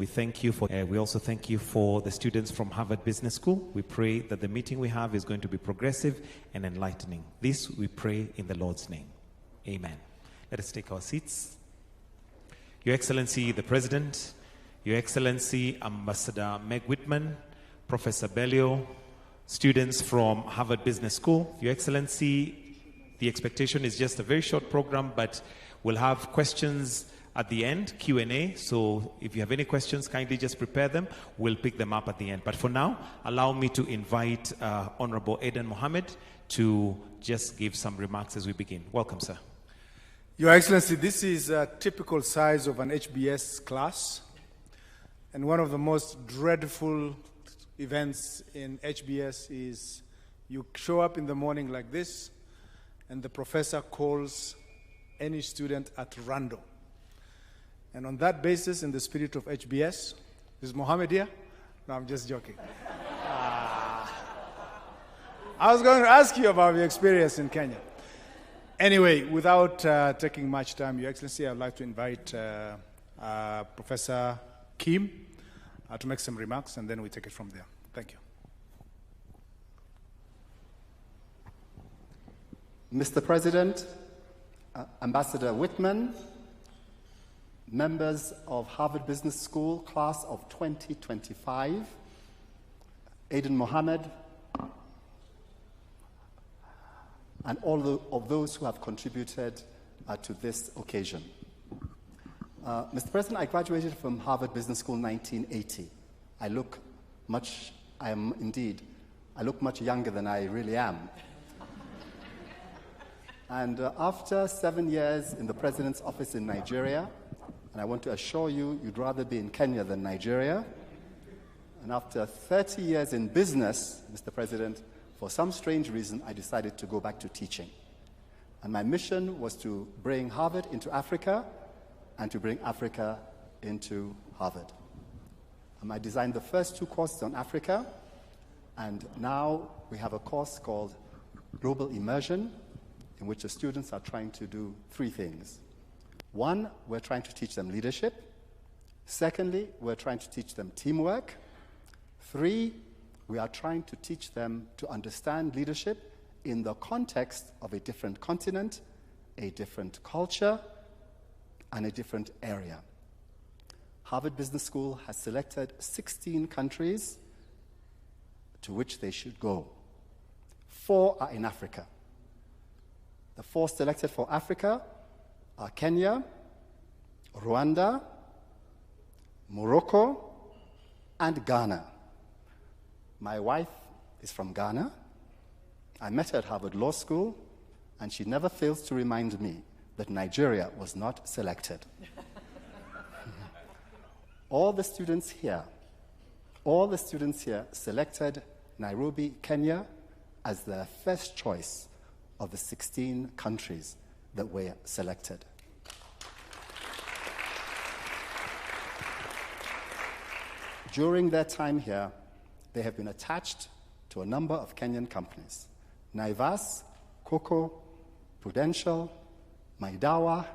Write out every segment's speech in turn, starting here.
We thank you for. We also thank you for the students from Harvard Business School. We pray that the meeting we have is going to be progressive and enlightening. This we pray in the Lord's name. Amen. Let us take our seats. Your Excellency, the President, Your Excellency, Ambassador Meg Whitman, Professor Bellio, students from Harvard Business School. Your Excellency, the expectation is just a very short program, but we'll have questions at the end, Q&A. So if you have any questions, kindly just prepare them. We'll pick them up at the end. But for now, allow me to invite Honorable Aden Mohammed to just give some remarks as we begin. Welcome, sir. Your Excellency, this is a typical size of an HBS class. And one of the most dreadful events in HBS is you show up in the morning like this, and the professor calls any student at random. And on that basis, in the spirit of HBS, is Mohammed here? No, I'm just joking. I was going to ask you about your experience in Kenya. Anyway, without taking much time, Your Excellency, I'd like to invite Professor Kim to make some remarks, and then we take it from there. Thank you. Mr. President, Ambassador Whitman, members of Harvard Business School, class of 2025, Aden Mohammed, and all of those who have contributed to this occasion. Mr. President, I graduated from Harvard Business School in 1980. I look much younger than I really am. And after 7 years in the President's office in Nigeria, and I want to assure you, you'd rather be in Kenya than Nigeria, and after 30 years in business, Mr. President, for some strange reason, I decided to go back to teaching. And my mission was to bring Harvard into Africa and to bring Africa into Harvard. I designed the first 2 courses on Africa, and now we have a course called Global Immersion, in which the students are trying to do 3 things. 1, we're trying to teach them leadership. Secondly, we're trying to teach them teamwork. 3, we are trying to teach them to understand leadership in the context of a different continent, a different culture, and a different area. Harvard Business School has selected 16 countries to which they should go. 4 are in Africa. The 4 selected for Africa are Kenya, Rwanda, Morocco, and Ghana. My wife is from Ghana. I met her at Harvard Law School, and she never fails to remind me that Nigeria was not selected. All the students here selected Nairobi, Kenya, as their first choice of the 16 countries that were selected. During their time here, they have been attached to a number of Kenyan companies: Naivas, Coco, Prudential, Maidawa,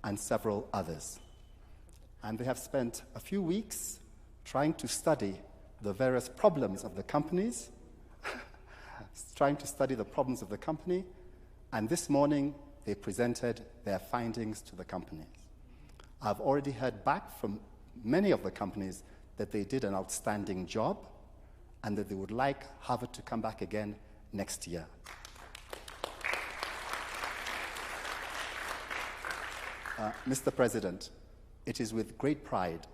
and several others. And they have spent a few weeks trying to study the various problems of the companies, and this morning they presented their findings to the companies. I've already heard back from many of the companies that they did an outstanding job and that they would like Harvard to come back again next year. Mr. President, it is with great pride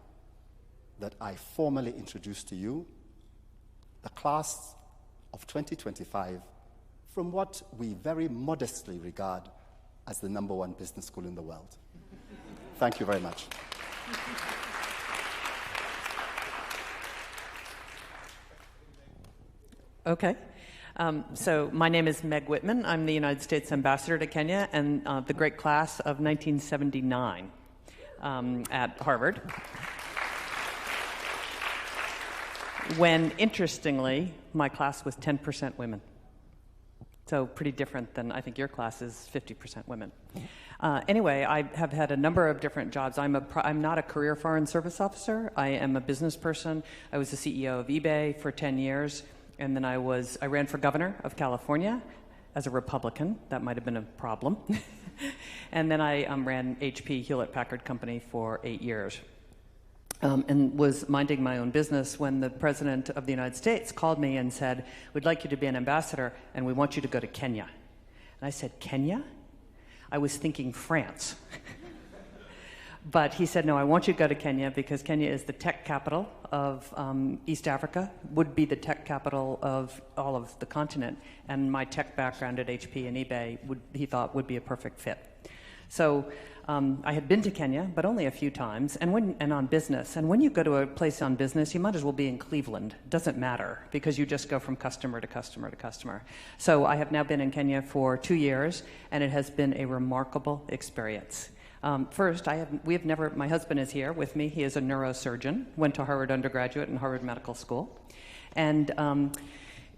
that I formally introduce to you the class of 2025 from what we very modestly regard as the #1 business school in the world. Thank you very much. Okay. So my name is Meg Whitman. I'm the United States Ambassador to Kenya and the great class of 1979 at Harvard. When, interestingly, my class was 10% women. So pretty different than, I think your class is 50% women. Anyway, I have had a number of different jobs. I'm not a career foreign service officer. I am a business person. I was the CEO of eBay for 10 years, and then I ran for governor of California as a Republican. That might have been a problem. And then I ran HP, Hewlett-Packard Company, for 8 years. And was minding my own business when the President of the United States called me and said, "We'd like you to be an ambassador, and we want you to go to Kenya." And I said, "Kenya?" I was thinking France. But he said, "No, I want you to go to Kenya because Kenya is the tech capital of East Africa, would be the tech capital of all of the continent, and my tech background at HP and eBay he thought would be a perfect fit." So I had been to Kenya, but only a few times, and on business. And when you go to a place on business, you might as well be in Cleveland. Doesn't matter, because you just go from customer to customer to customer. So I have now been in Kenya for 2 years, and it has been a remarkable experience. First, my husband is here with me. He is a neurosurgeon, went to Harvard undergraduate and Harvard Medical School. And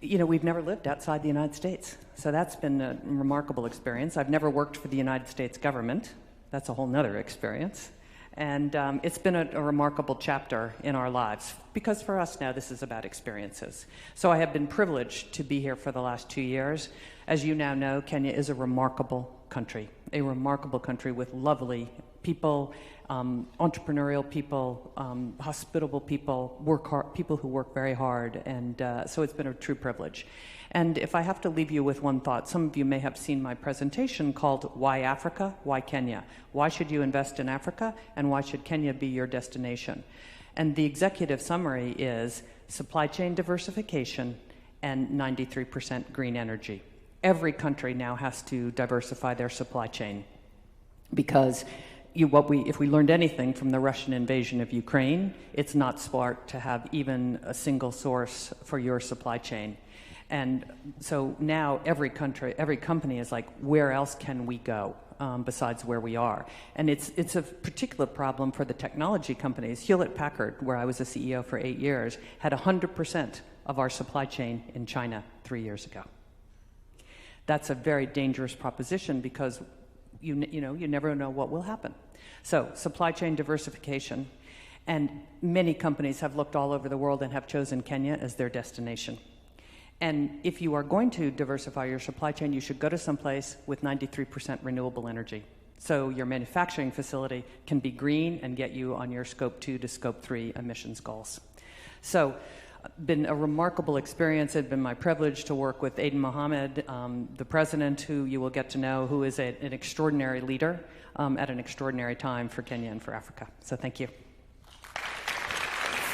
we've never lived outside the United States. So that's been a remarkable experience. I've never worked for the United States government. That's a whole nother experience. And it's been a remarkable chapter in our lives, because for us now this is about experiences. So I have been privileged to be here for the last 2 years. As you now know, Kenya is a remarkable country with lovely people, entrepreneurial people, hospitable people, people who work very hard, and so it's been a true privilege. And if I have to leave you with one thought, some of you may have seen my presentation called Why Africa, Why Kenya? Why should you invest in Africa, and why should Kenya be your destination? And the executive summary is supply chain diversification and 93% green energy. Every country now has to diversify their supply chain, because if we learned anything from the Russian invasion of Ukraine, it's not smart to have even a single source for your supply chain. And so now every company is like, where else can we go besides where we are? And it's a particular problem for the technology companies. Hewlett-Packard, where I was a CEO for 8 years, had 100% of our supply chain in China 3 years ago. That's a very dangerous proposition, because you never know what will happen. So supply chain diversification, and many companies have looked all over the world and have chosen Kenya as their destination. And if you are going to diversify your supply chain, you should go to some place with 93% renewable energy. So your manufacturing facility can be green and get you on your Scope 2 to Scope 3 emissions goals. So been a remarkable experience. It's been my privilege to work with Aden Mohammed, the president, who you will get to know, who is an extraordinary leader at an extraordinary time for Kenya and for Africa. So thank you.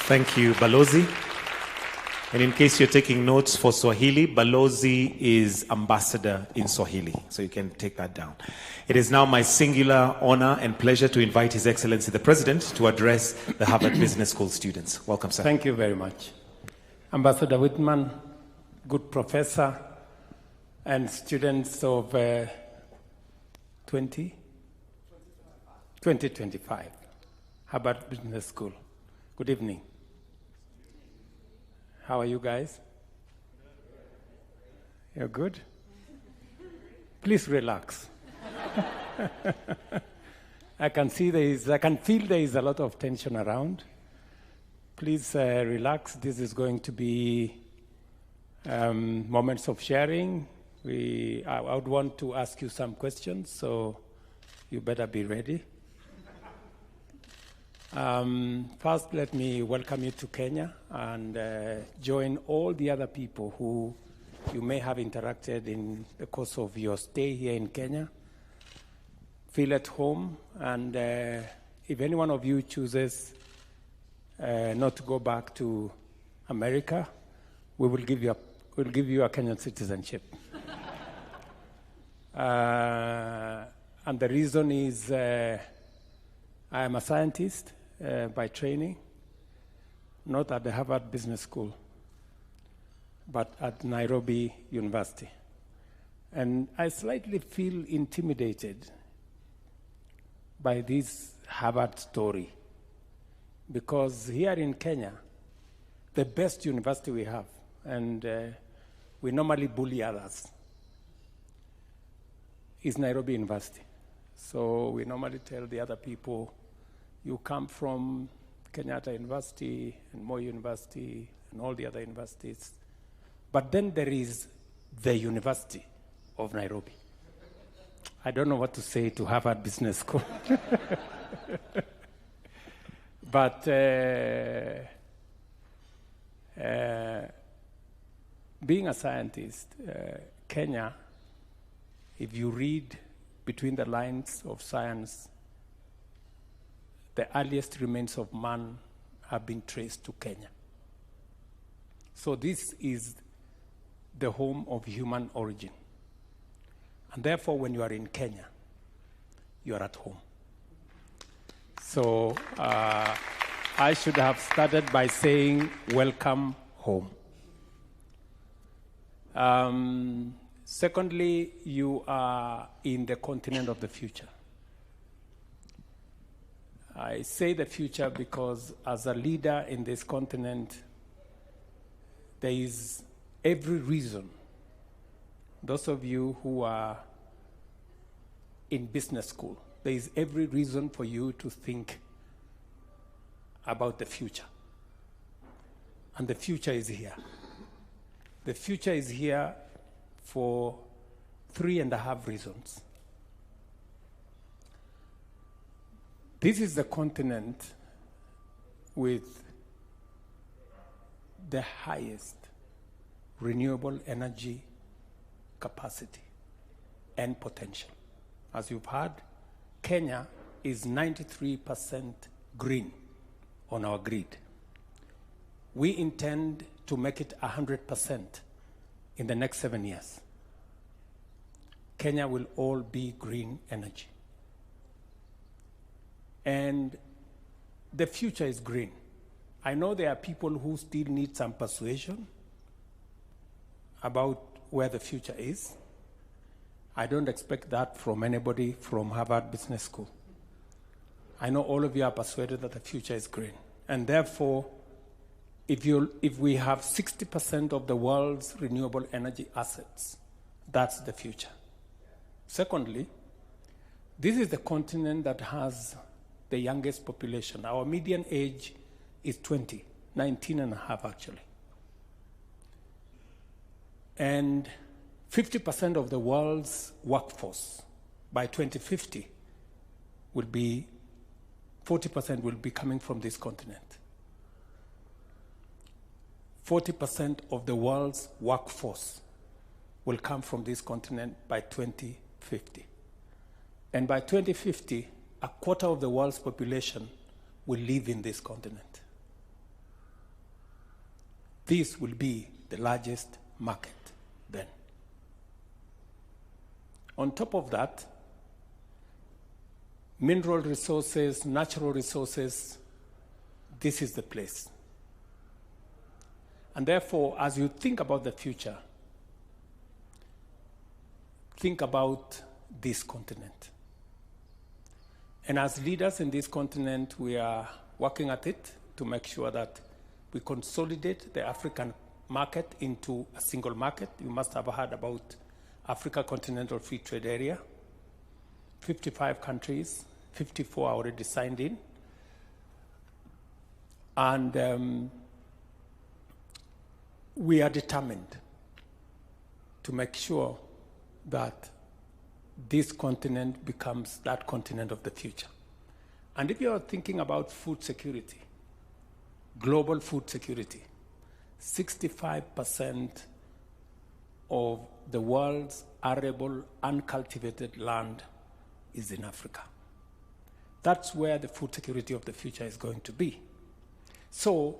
Thank you, Balozi. And in case you're taking notes for Swahili, Balozi is ambassador in Swahili, so you can take that down. It is now my singular honor and pleasure to invite His Excellency the President to address the Harvard Business School students. Welcome, sir. Thank you very much. Ambassador Whitman, good professor, and students of 2025, Harvard Business School. Good evening. How are you guys? You're good? Please relax. I can feel there is a lot of tension around. Please relax. This is going to be moments of sharing. I would want to ask you some questions, so you better be ready. First, let me welcome you to Kenya and join all the other people who you may have interacted in the course of your stay here in Kenya. Feel at home, and if any one of you chooses not to go back to America, we will give you a Kenyan citizenship. And the reason is I am a scientist by training, not at the Harvard Business School, but at Nairobi University. And I slightly feel intimidated by this Harvard story, because here in Kenya, the best university we have, and we normally bully others. is Nairobi University. So we normally tell the other people, you come from Kenyatta University and Moi University and all the other universities. But then there is the University of Nairobi. I don't know what to say to Harvard Business School. But being a scientist, Kenya, if you read between the lines of science, the earliest remains of man have been traced to Kenya. So this is the home of human origin. And therefore, when you are in Kenya, you are at home. So I should have started by saying, welcome home. Secondly, you are in the continent of the future. I say the future because as a leader in this continent, there is every reason, those of you who are in business school, there is every reason for you to think about the future. And the future is here. The future is here for 3.5 reasons. This is the continent with the highest renewable energy capacity and potential. As you've heard, Kenya is 93% green on our grid. We intend to make it 100% in the next 7 years. Kenya will all be green energy. And the future is green. I know there are people who still need some persuasion about where the future is. I don't expect that from anybody from Harvard Business School. I know all of you are persuaded that the future is green. And therefore, if we have 60% of the world's renewable energy assets, that's the future. Secondly, this is the continent that has the youngest population. Our median age is 20, 19 and a half actually. And 50% of the world's workforce by 2050 will be, 40% will be coming from this continent. 40% of the world's workforce will come from this continent by 2050. And by 2050, a quarter of the world's population will live in this continent. This will be the largest market then. On top of that, mineral resources, natural resources, this is the place. And therefore, as you think about the future, think about this continent. And as leaders in this continent, we are working at it to make sure that we consolidate the African market into a single market. You must have heard about Africa Continental Free Trade Area. 55 countries, 54 are already signed in. And we are determined to make sure that this continent becomes that continent of the future. And if you are thinking about food security, global food security, 65% of the world's arable, uncultivated land is in Africa. That's where the food security of the future is going to be. So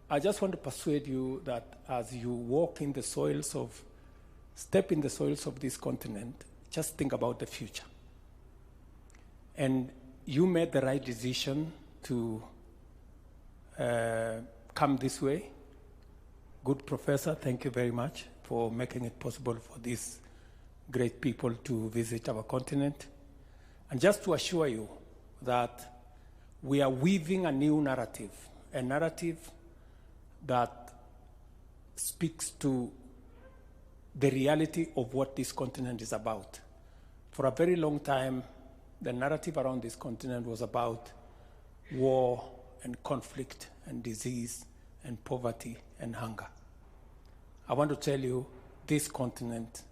I just want to persuade you that as you walk in the soils of, step in the soils of this continent, just think about the future. And you made the right decision to come this way. Good professor, thank you very much for making it possible for these great people to visit our continent. And just to assure you that we are weaving a new narrative, a narrative that speaks to the reality of what this continent is about. For a very long time, the narrative around this continent was about war and conflict and disease and poverty and hunger. I want to tell you, this continent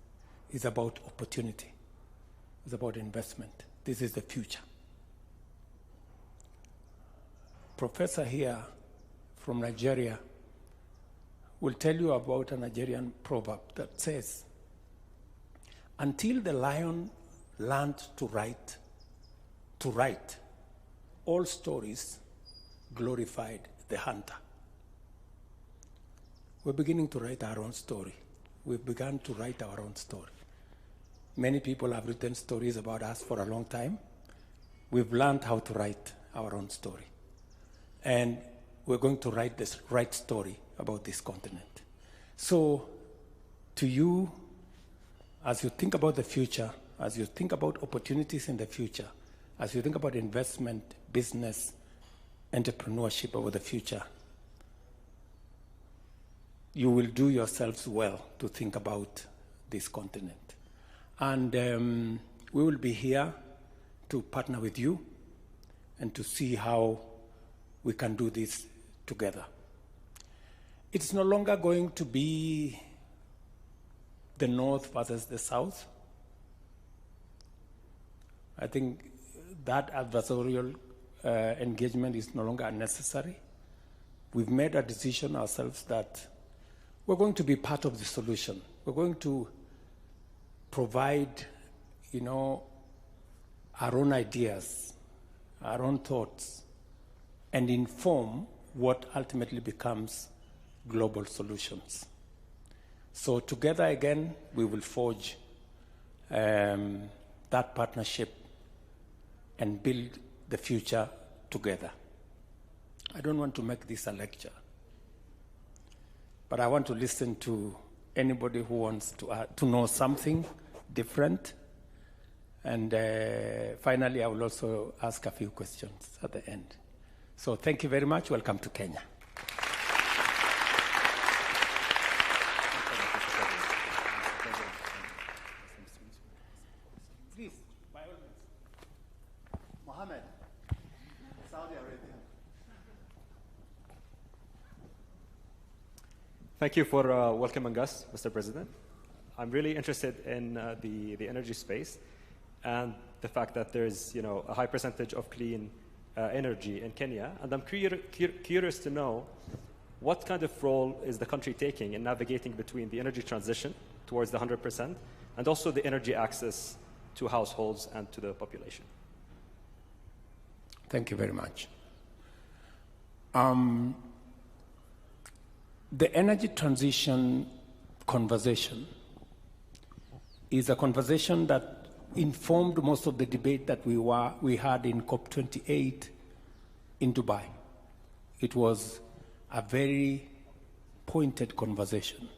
is about opportunity. It's about investment. This is the future. Professor here from Nigeria will tell you about a Nigerian proverb that says, until the lion learned to write, all stories glorified the hunter. We're beginning to write our own story. We've begun to write our own story. Many people have written stories about us for a long time. We've learned how to write our own story. And we're going to write this right story about this continent. So, to you, as you think about the future, as you think about opportunities in the future, as you think about investment, business, entrepreneurship over the future, you will do yourselves well to think about this continent. And we will be here to partner with you and to see how we can do this together. It's no longer going to be the North versus the South. I think that adversarial engagement is no longer necessary. We've made a decision ourselves that we're going to be part of the solution. We're going to provide, our own ideas, our own thoughts, and inform what ultimately becomes global solutions. So together again, we will forge that partnership and build the future together. I don't want to make this a lecture, but I want to listen to anybody who wants to know something different. And finally, I will also ask a few questions at the end. So thank you very much. Welcome to Kenya. Please, by all means. Mohammed, Saudi Arabia. Thank you for welcoming us, Mr. President. I'm really interested in the energy space and the fact that there's a high percentage of clean energy in Kenya. And I'm curious to know what kind of role is the country taking in navigating between the energy transition towards the 100% and also the energy access to households and to the population. Thank you very much. The energy transition conversation is a conversation that informed most of the debate that we had in COP28 in Dubai. It was a very pointed conversation.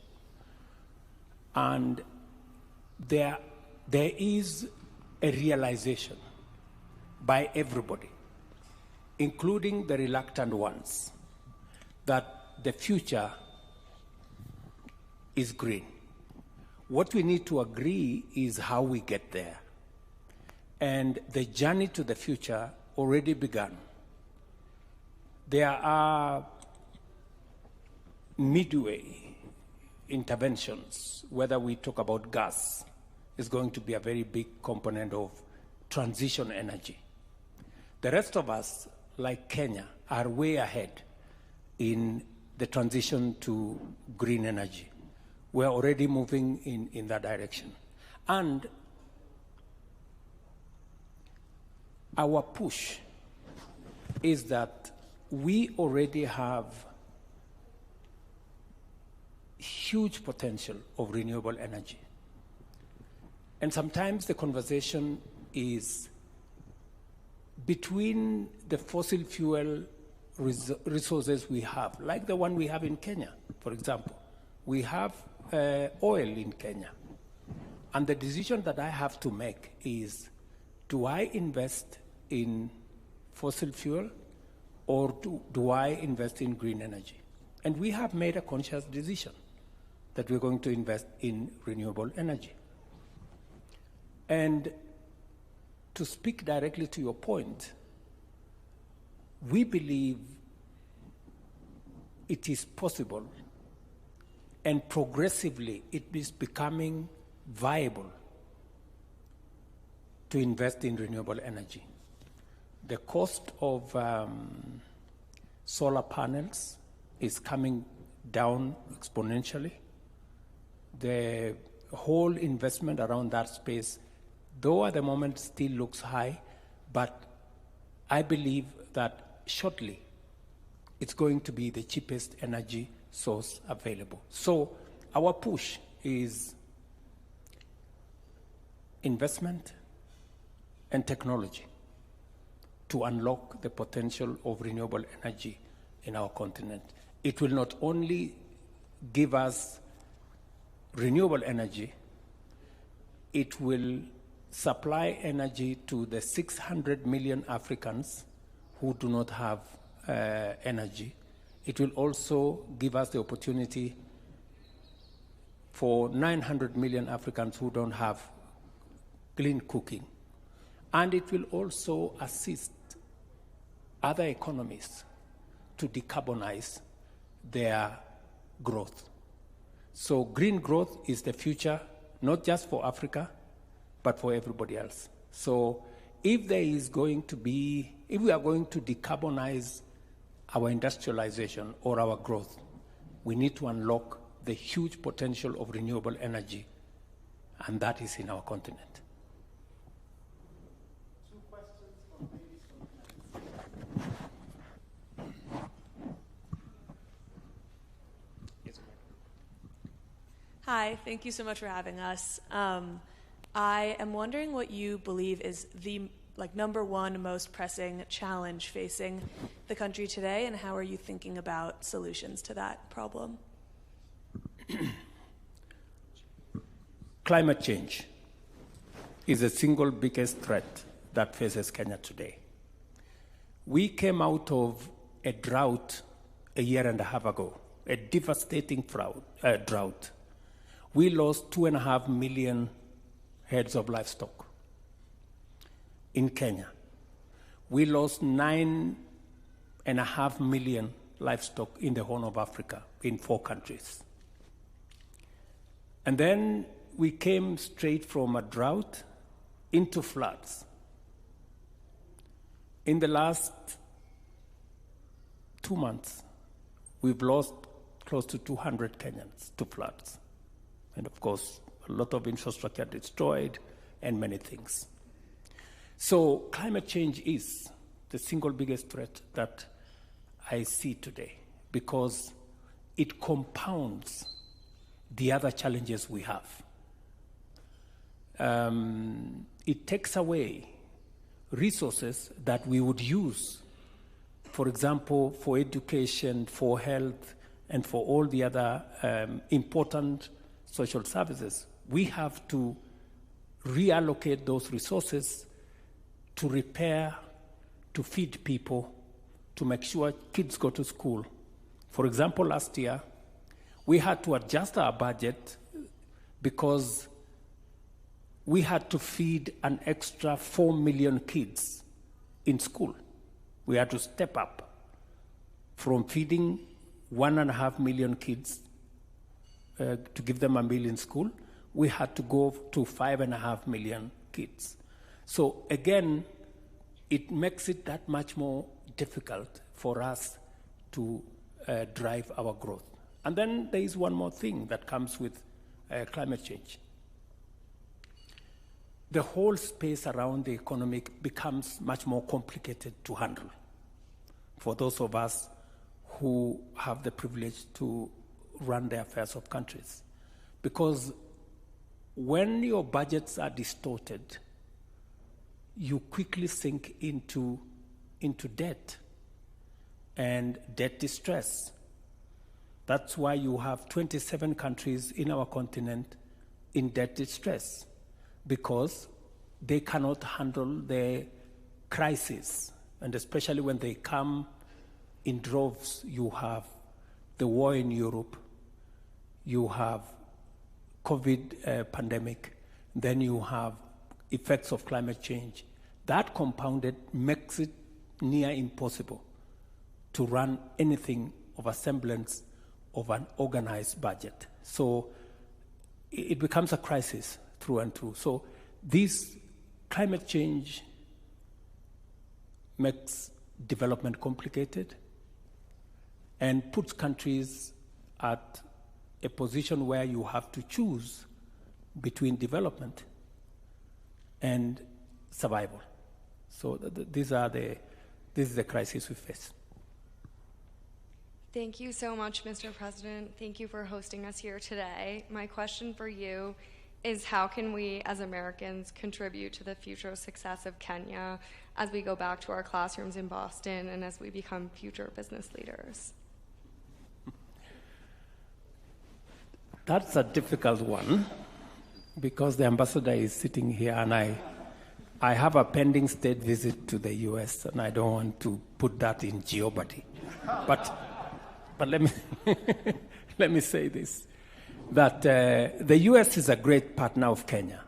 And there is a realization by everybody, including the reluctant ones, that the future is green. What we need to agree is how we get there. And the journey to the future already began. There are midway interventions, whether we talk about gas, is going to be a very big component of transition energy. The rest of us, like Kenya, are way ahead in the transition to green energy. We're already moving in that direction. And our push is that we already have huge potential of renewable energy. And sometimes the conversation is between the fossil fuel resources we have, like the one we have in Kenya, for example. We have oil in Kenya. And the decision that I have to make is, do I invest in fossil fuel or do I invest in green energy? And we have made a conscious decision that we're going to invest in renewable energy. And to speak directly to your point, we believe it is possible and progressively it is becoming viable to invest in renewable energy. The cost of solar panels is coming down exponentially. The whole investment around that space, though at the moment still looks high, but I believe that shortly it's going to be the cheapest energy source available. So our push is investment and technology to unlock the potential of renewable energy in our continent. It will not only give us renewable energy, it will supply energy to the 600 million Africans who do not have energy. It will also give us the opportunity for 900 million Africans who don't have clean cooking. And it will also assist other economies to decarbonize their growth. So green growth is the future, not just for Africa, but for everybody else. So if we are going to decarbonize our industrialization or our growth, we need to unlock the huge potential of renewable energy, and that is in our continent. Hi, thank you so much for having us. I am wondering what you believe is the number one most pressing challenge facing the country today, and how are you thinking about solutions to that problem? Climate change is the single biggest threat that faces Kenya today. We came out of a drought a year and a half ago, a devastating drought. We lost 2.5 million heads of livestock in Kenya. We lost 9.5 million livestock in the Horn of Africa in 4 countries. And then we came straight from a drought into floods. In the last 2 months, we've lost close to 200 Kenyans to floods. And of course, a lot of infrastructure destroyed and many things. So climate change is the single biggest threat that I see today, because it compounds the other challenges we have. It takes away resources that we would use, for example, for education, for health, and for all the other important social services. We have to reallocate those resources to repair, to feed people, to make sure kids go to school. For example, last year, we had to adjust our budget because we had to feed an extra 4 million kids in school. We had to step up from feeding 1.5 million kids to give them a meal in school. We had to go to 5.5 million kids. So again, it makes it that much more difficult for us to drive our growth. And then there is one more thing that comes with climate change. The whole space around the economy becomes much more complicated to handle for those of us who have the privilege to run the affairs of countries. Because when your budgets are distorted, you quickly sink into debt and debt distress. That's why you have 27 countries in our continent in debt distress, because they cannot handle the crisis. And especially when they come in droves, you have the war in Europe, you have COVID pandemic, then you have effects of climate change, that compounded makes it near impossible to run anything of a semblance of an organized budget. So it becomes a crisis through and through. So this climate change makes development complicated and puts countries at a position where you have to choose between development and survival. So this is the crisis we face. Thank you so much, Mr. President. Thank you for hosting us here today. My question for you is, how can we as Americans contribute to the future success of Kenya as we go back to our classrooms in Boston and as we become future business leaders? That's a difficult one because the ambassador is sitting here and I have a pending state visit to the US and I don't want to put that in jeopardy. But let me, let me say this, that the US is a great partner of Kenya.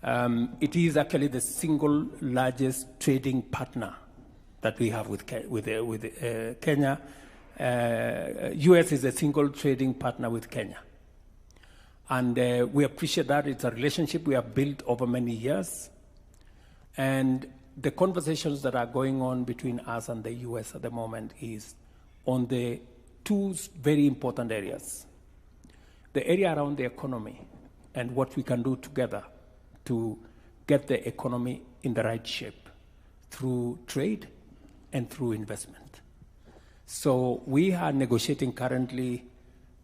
It is actually the single largest trading partner that we have with Kenya. US is a single trading partner with Kenya. And we appreciate that. It's a relationship we have built over many years. And the conversations that are going on between us and the US at the moment is on the two very important areas. The area around the economy and what we can do together to get the economy in the right shape through trade and through investment. So we are negotiating currently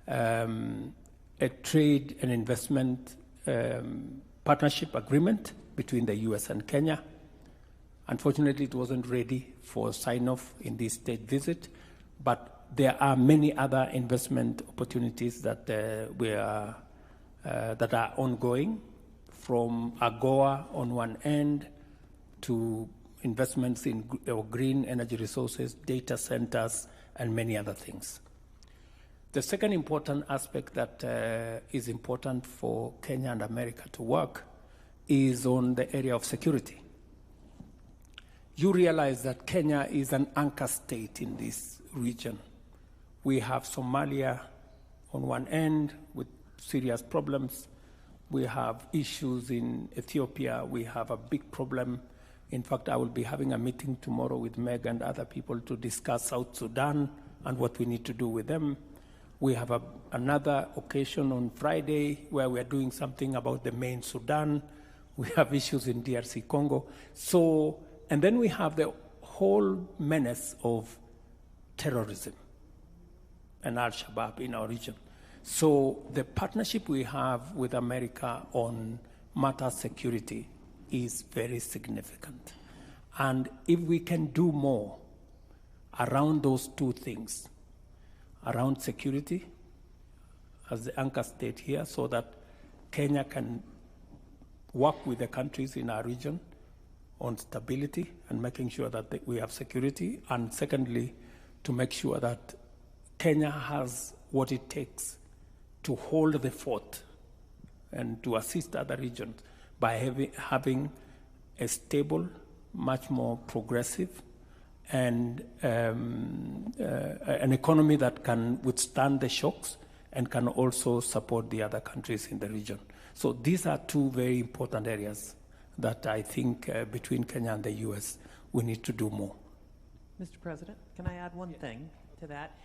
a trade and investment partnership agreement between the US and Kenya. Unfortunately, it wasn't ready for sign-off in this state visit, but there are many other investment opportunities that that are ongoing, from AGOA on one end to investments in green energy resources, data centers, and many other things. The second important aspect that is important for Kenya and America to work is on the area of security. You realize that Kenya is an anchor state in this region. We have Somalia on one end with serious problems. We have issues in Ethiopia. We have a big problem. In fact, I will be having a meeting tomorrow with Meg and other people to discuss South Sudan and what we need to do with them. We have another occasion on Friday where we are doing something about the main Sudan. We have issues in DRC Congo. So, and then we have the whole menace of terrorism and Al-Shabaab in our region. So the partnership we have with America on matter security is very significant. And if we can do more around those two things, around security as the anchor state here, so that Kenya can work with the countries in our region on stability and making sure that we have security, and secondly, to make sure that Kenya has what it takes to hold the fort and to assist other regions by having a stable, much more progressive, and an economy that can withstand the shocks and can also support the other countries in the region. So these are two very important areas that I think between Kenya and the US we need to do more. Mr. President, can I add one thing to that?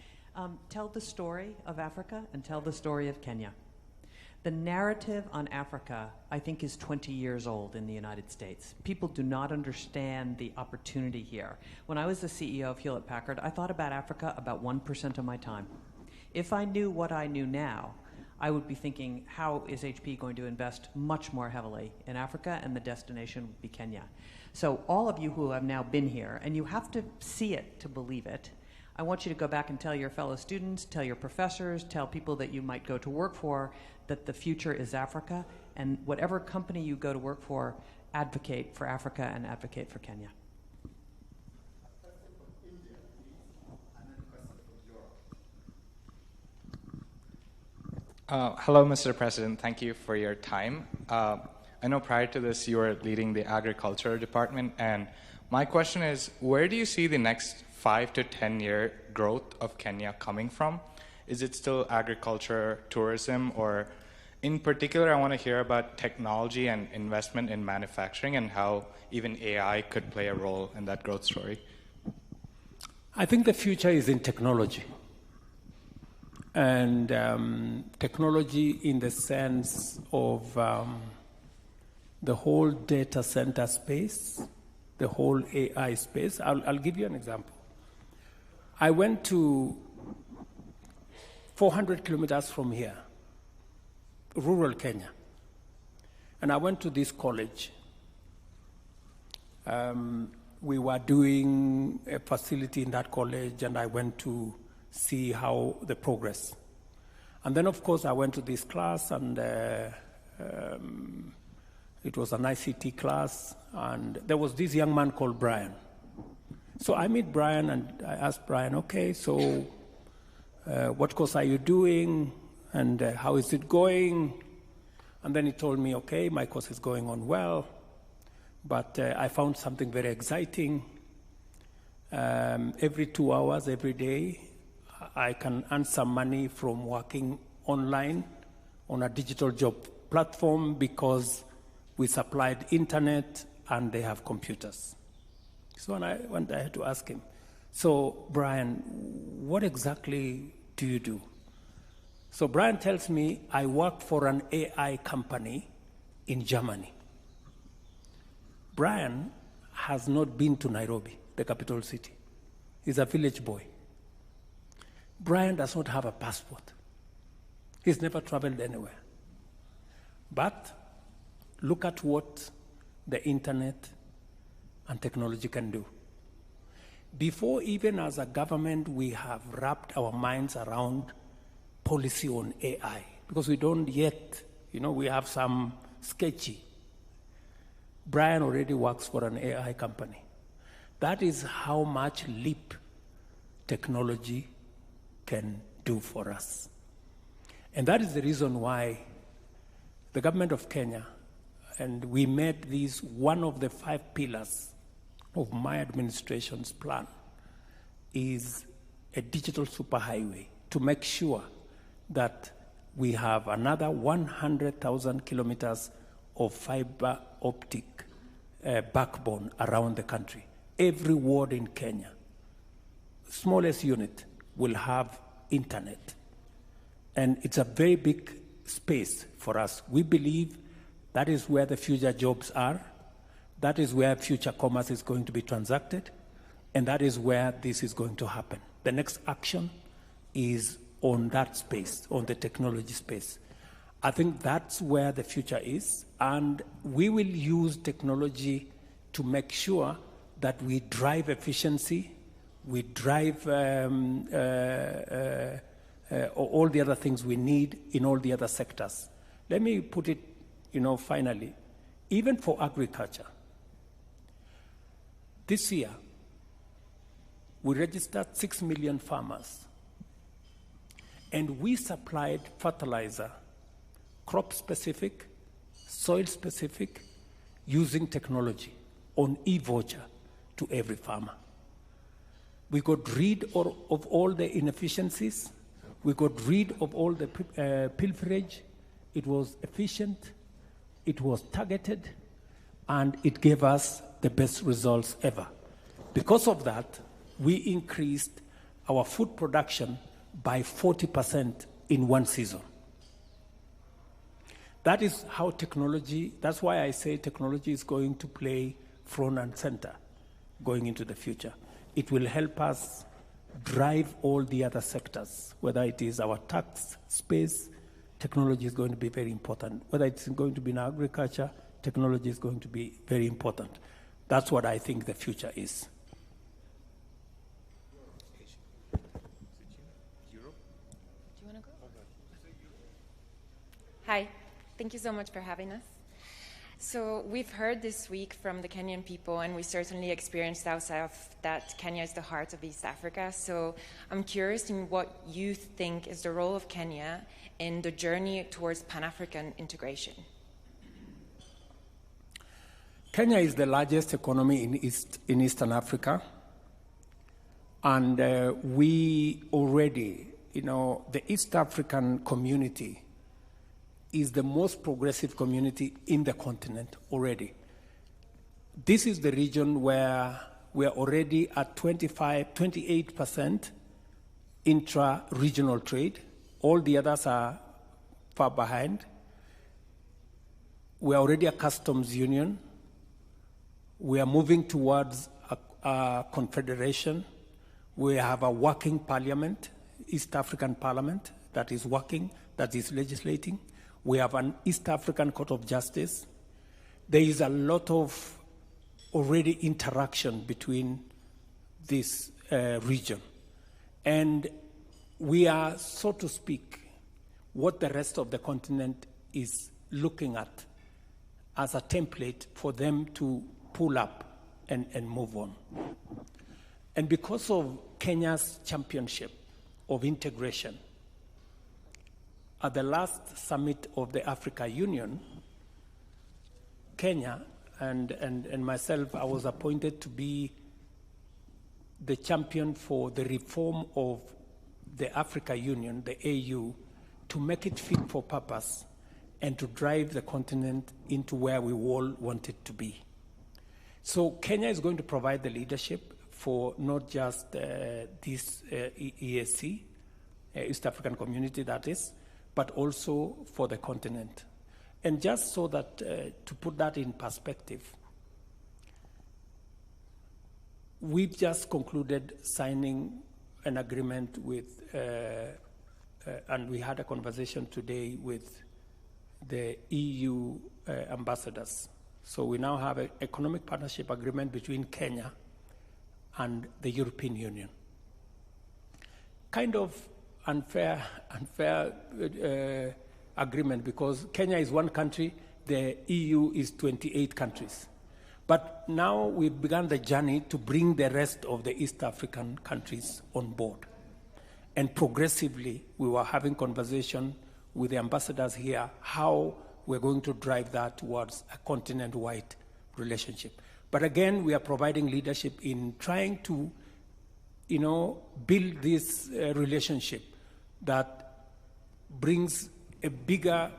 Tell the story of Africa and tell the story of Kenya. The narrative on Africa, I think, is 20 years old in the United States. People do not understand the opportunity here. When I was the CEO of Hewlett-Packard, I thought about Africa about 1% of my time. If I knew what I knew now, I would be thinking, how is HP going to invest much more heavily in Africa, and the destination would be Kenya. So all of you who have now been here, and you have to see it to believe it, I want you to go back and tell your fellow students, tell your professors, tell people that you might go to work for that the future is Africa, and whatever company you go to work for, advocate for Africa and advocate for Kenya. Hello, Mr. President. Thank you for your time. I'm I know prior to this you were leading the agriculture department, and my question is, where do you see the next 5 to 10 year growth of Kenya coming from? Is it still agriculture, tourism, or in particular, I want to hear about technology and investment in manufacturing and how even AI could play a role in that growth story? I think the future is in technology. And technology in the sense of the whole data center space, the whole AI space. I'll give you an example. I went to 400 kilometers from here, rural Kenya, and I went to this college. We were doing a facility in that college, and I went to see how the progress. And then, of course, I went to this class, and it was an ICT class, and there was this young man called Brian. So I meet Brian, and I asked Brian, okay, so what course are you doing, and how is it going? And then he told me, okay, my course is going on well, but I found something very exciting. Every 2 hours, every day, I can earn some money from working online on a digital job platform because we supplied internet and they have computers. So I had to ask him, so Brian, what exactly do you do? So Brian tells me, I work for an AI company in Germany. Brian has not been to Nairobi, the capital city. He's a village boy. Brian does not have a passport. He's never traveled anywhere. But look at what the internet and technology can do. Before even as a government we have wrapped our minds around policy on AI, because we don't yet, we have some sketchy. Brian already works for an AI company. That is how much leap technology can do for us. And that is the reason why the government of Kenya, and we made this one of the 5 pillars of my administration's plan, is a digital superhighway to make sure that we have another 100,000 kilometers of fiber optic backbone around the country. Every ward in Kenya, smallest unit, will have internet. And it's a very big space for us. We believe that is where the future jobs are. That is where future commerce is going to be transacted. And that is where this is going to happen. The next action is on that space, on the technology space. I think that's where the future is. And we will use technology to make sure that we drive efficiency, we drive all the other things we need in all the other sectors. Let me put it, finally, even for agriculture. This year, we registered 6 million farmers, and we supplied fertilizer, crop-specific, soil-specific, using technology on e-voucher to every farmer. We got rid of all the inefficiencies. We got rid of all the pilferage. It was efficient, it was targeted, and it gave us the best results ever. Because of that, we increased our food production by 40% in one season. That is how technology, that's why I say technology is going to play front and center going into the future. It will help us drive all the other sectors, whether it is our tax space, technology is going to be very important. Whether it's going to be in agriculture, technology is going to be very important. That's what I think the future is. Hi, thank you so much for having us. So we've heard this week from the Kenyan people, and we certainly experienced ourselves that Kenya is the heart of East Africa. So I'm curious in what you think is the role of Kenya in the journey towards Pan-African integration. Kenya is the largest economy in Eastern Africa. And we already, the East African community is the most progressive community in the continent already. This is the region where we are already at 28% intra-regional trade. All the others are far behind. We are already a customs union. We are moving towards a confederation. We have a working parliament, East African parliament, that is working, that is legislating. We have an East African Court of Justice. There is a lot of already interaction between this region. And we are, so to speak, what the rest of the continent is looking at as a template for them to pull up and move on. And because of Kenya's championship of integration, at the last summit of the Africa Union, Kenya and myself, I was appointed to be the champion for the reform of the Africa Union, the AU, to make it fit for purpose and to drive the continent into where we all want it to be. So Kenya is going to provide the leadership for not just this EAC, East African Community that is, but also for the continent. And just so that, to put that in perspective, we've just concluded signing an agreement with, and we had a conversation today with the EU ambassadors. So we now have an economic partnership agreement between Kenya and the European Union. Kind of unfair agreement because Kenya is one country, the EU is 28 countries. But now we've begun the journey to bring the rest of the East African countries on board. And progressively, we were having conversation with the ambassadors here, how we're going to drive that towards a continent-wide relationship. But again, we are providing leadership in trying to, build this relationship that brings a bigger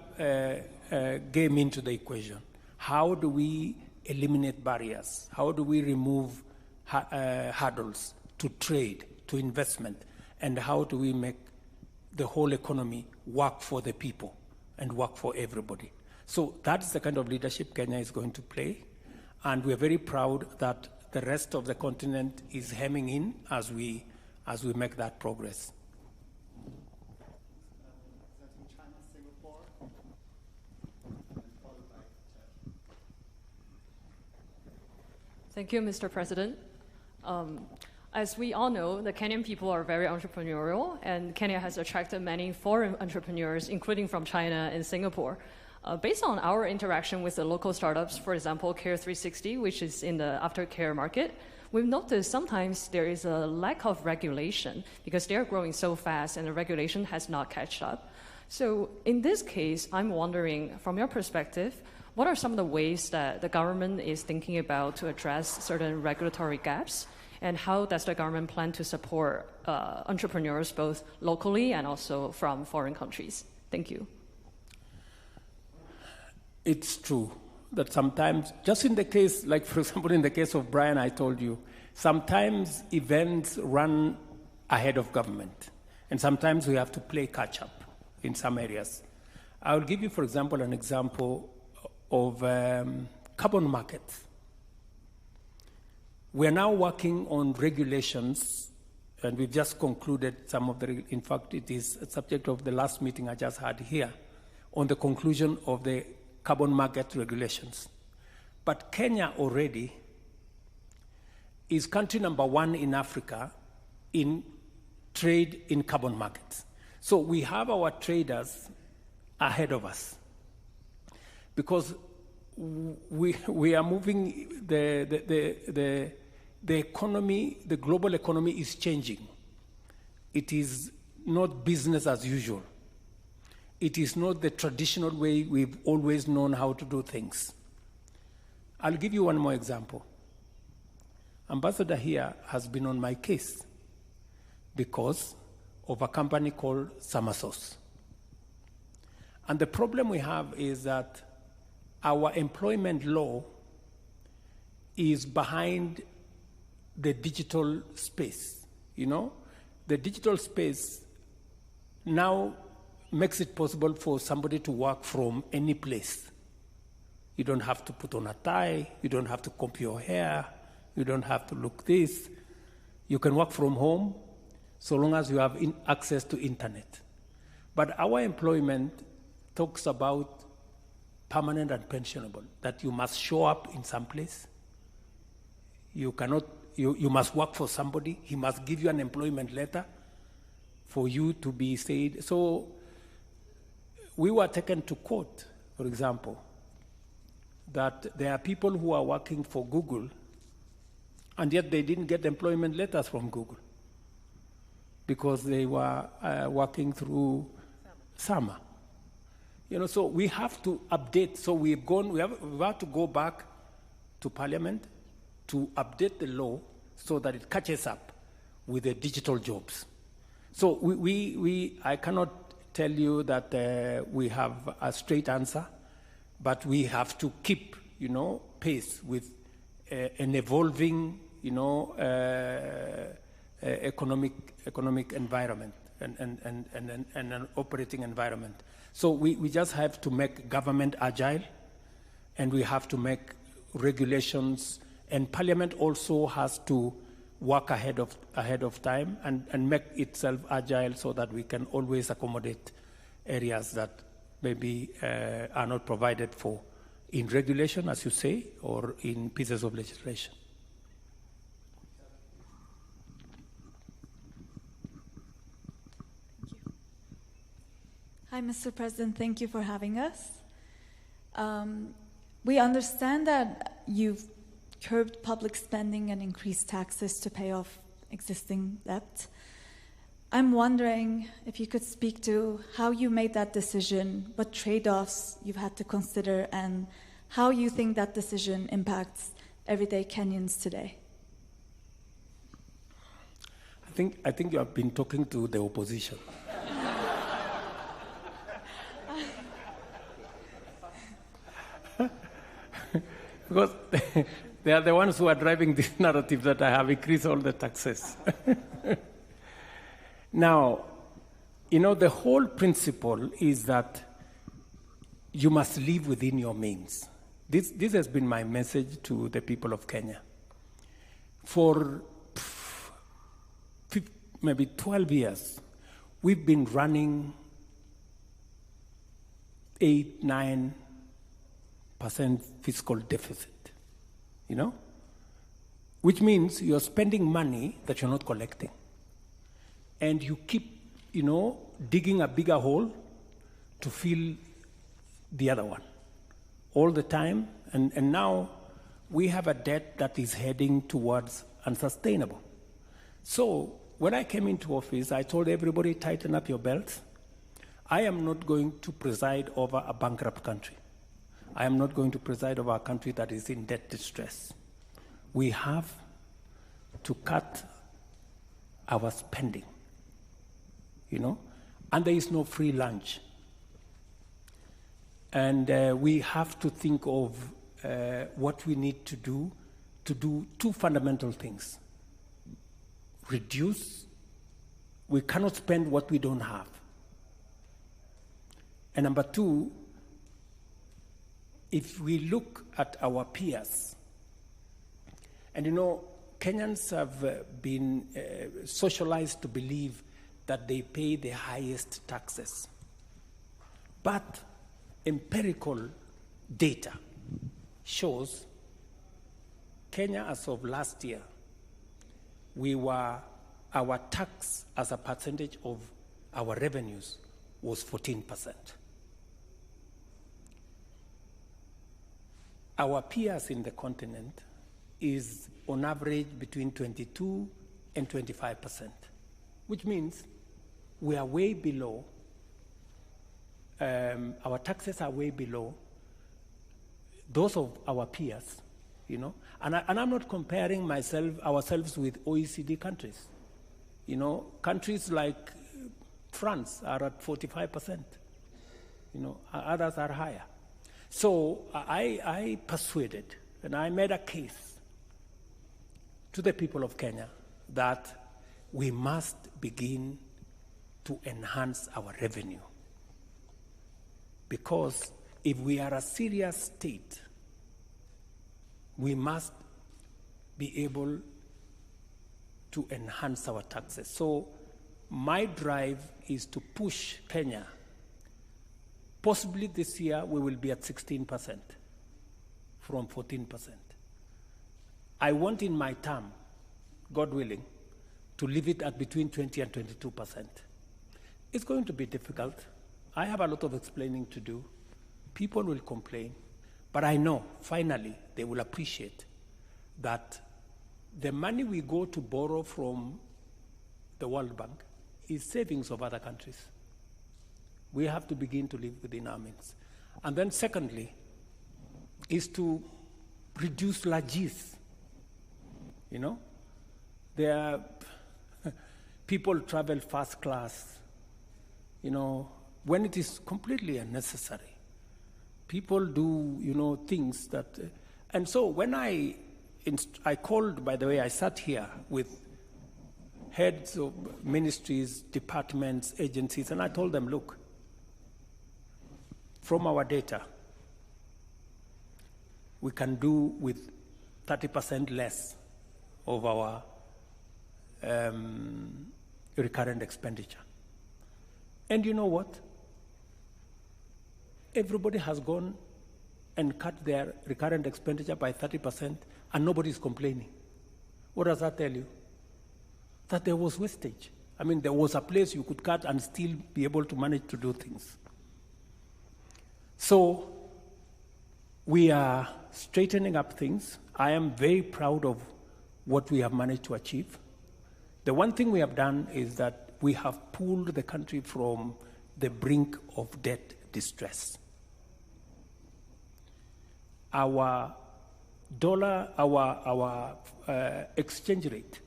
game into the equation. How do we eliminate barriers? How do we remove hurdles to trade, to investment? And how do we make the whole economy work for the people and work for everybody? So that's the kind of leadership Kenya is going to play. And we're very proud that the rest of the continent is hemming in as we make that progress. Thank you, Mr. President. As we all know, the Kenyan people are very entrepreneurial, and Kenya has attracted many foreign entrepreneurs, including from China and Singapore. Based on our interaction with the local startups, for example, Care 360, which is in the aftercare market, we've noticed sometimes there is a lack of regulation because they're growing so fast and the regulation has not caught up. So in this case, I'm wondering, from your perspective, what are some of the ways that the government is thinking about to address certain regulatory gaps? And how does the government plan to support entrepreneurs both locally and also from foreign countries? Thank you. It's true that sometimes, just in the case, like for example, in the case of Brian, I told you, sometimes events run ahead of government. And sometimes we have to play catch up in some areas. I'll give you, for example, an example of carbon markets. We're now working on regulations, and we've just concluded some of the, in fact, it is a subject of the last meeting I just had here, on the conclusion of the carbon market regulations. But Kenya already is country number 1 in Africa in trade in carbon markets. So we have our traders ahead of us because we are moving the economy, the global economy is changing. It is not business as usual. It is not the traditional way we've always known how to do things. I'll give you one more example. Ambassador here has been on my case because of a company called Summersource. And the problem we have is that our employment law is behind the digital space. You know, the digital space now makes it possible for somebody to work from any place. You don't have to put on a tie, you don't have to comb your hair, you don't have to look this. You can work from home so long as you have access to internet. But our employment talks about permanent and pensionable, that you must show up in some place. You must work for somebody. He must give you an employment letter for you to be said. So we were taken to court, for example, that there are people who are working for Google and yet they didn't get employment letters from Google because they were working through summer. You know, so we have to update. So we have to go back to Parliament to update the law so that it catches up with the digital jobs. So I cannot tell you that we have a straight answer, but we have to keep, pace with an evolving, economic environment and an operating environment. So we just have to make government agile, and we have to make regulations, and Parliament also has to work ahead of time and make itself agile so that we can always accommodate areas that maybe are not provided for in regulation, as you say, or in pieces of legislation. Hi, Mr. President. Thank you for having us. We understand that you've curbed public spending and increased taxes to pay off existing debt. I'm wondering if you could speak to how you made that decision, what trade-offs you've had to consider, and how you think that decision impacts everyday Kenyans today. I think you have been talking to the opposition. Because they are the ones who are driving this narrative that I have increased all the taxes. Now, the whole principle is that you must live within your means. This has been my message to the people of Kenya. For maybe 12 years, we've been running 8-9% fiscal deficit, which means you're spending money that you're not collecting. And you keep, digging a bigger hole to fill the other one all the time. And now we have a debt that is heading towards unsustainable. So when I came into office, I told everybody, tighten up your belts. I am not going to preside over a bankrupt country. I am not going to preside over a country that is in debt distress. We have to cut our spending, and there is no free lunch. And we have to think of what we need to do two fundamental things. Reduce. We cannot spend what we don't have. And number two, if we look at our peers, and Kenyans have been socialized to believe that they pay the highest taxes. But empirical data shows Kenya, as of last year, our tax as a percentage of our revenues was 14%. Our peers in the continent is on average between 22 and 25%, which means we are way below, our taxes are way below those of our peers you know. And I'm not comparing ourselves with OECD countries. You know, countries like France are at 45%. You know, others are higher. So I persuaded and I made a case to the people of Kenya that we must begin to enhance our revenue. Because if we are a serious state, we must be able to enhance our taxes. So my drive is to push Kenya. Possibly this year we will be at 16% from 14%. I want in my term, God willing, to leave it at between 20 and 22%. It's going to be difficult. I have a lot of explaining to do. People will complain, but I know finally they will appreciate that the money we go to borrow from the World Bank is savings of other countries. We have to begin to live within our means. And then secondly, is to reduce largesse. You know, people travel first class, you know, when it is completely unnecessary. People do, you know, things that, and so when I called, by the way, I sat here with heads of ministries, departments, agencies, and I told them, look, from our data, we can do with 30% less of our recurrent expenditure. And you know what? Everybody has gone and cut their recurrent expenditure by 30%, and nobody is complaining. What does that tell you? That there was wastage. I mean, there was a place you could cut and still be able to manage to do things. So we are straightening up things. I am very proud of what we have managed to achieve. The one thing we have done is that we have pulled the country from the brink of debt distress. Our dollar, our exchange rate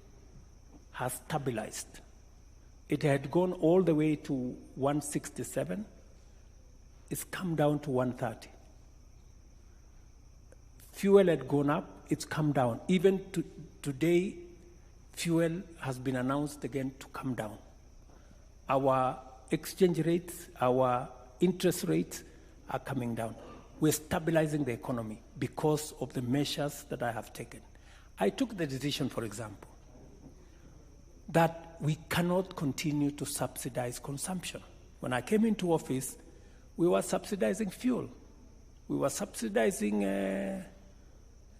has stabilized. It had gone all the way to 167. It's come down to 130. Fuel had gone up, it's come down. Even today, fuel has been announced again to come down. Our exchange rates, our interest rates are coming down. We're stabilizing the economy because of the measures that I have taken. I took the decision, for example, that we cannot continue to subsidize consumption. When I came into office, we were subsidizing fuel. We were subsidizing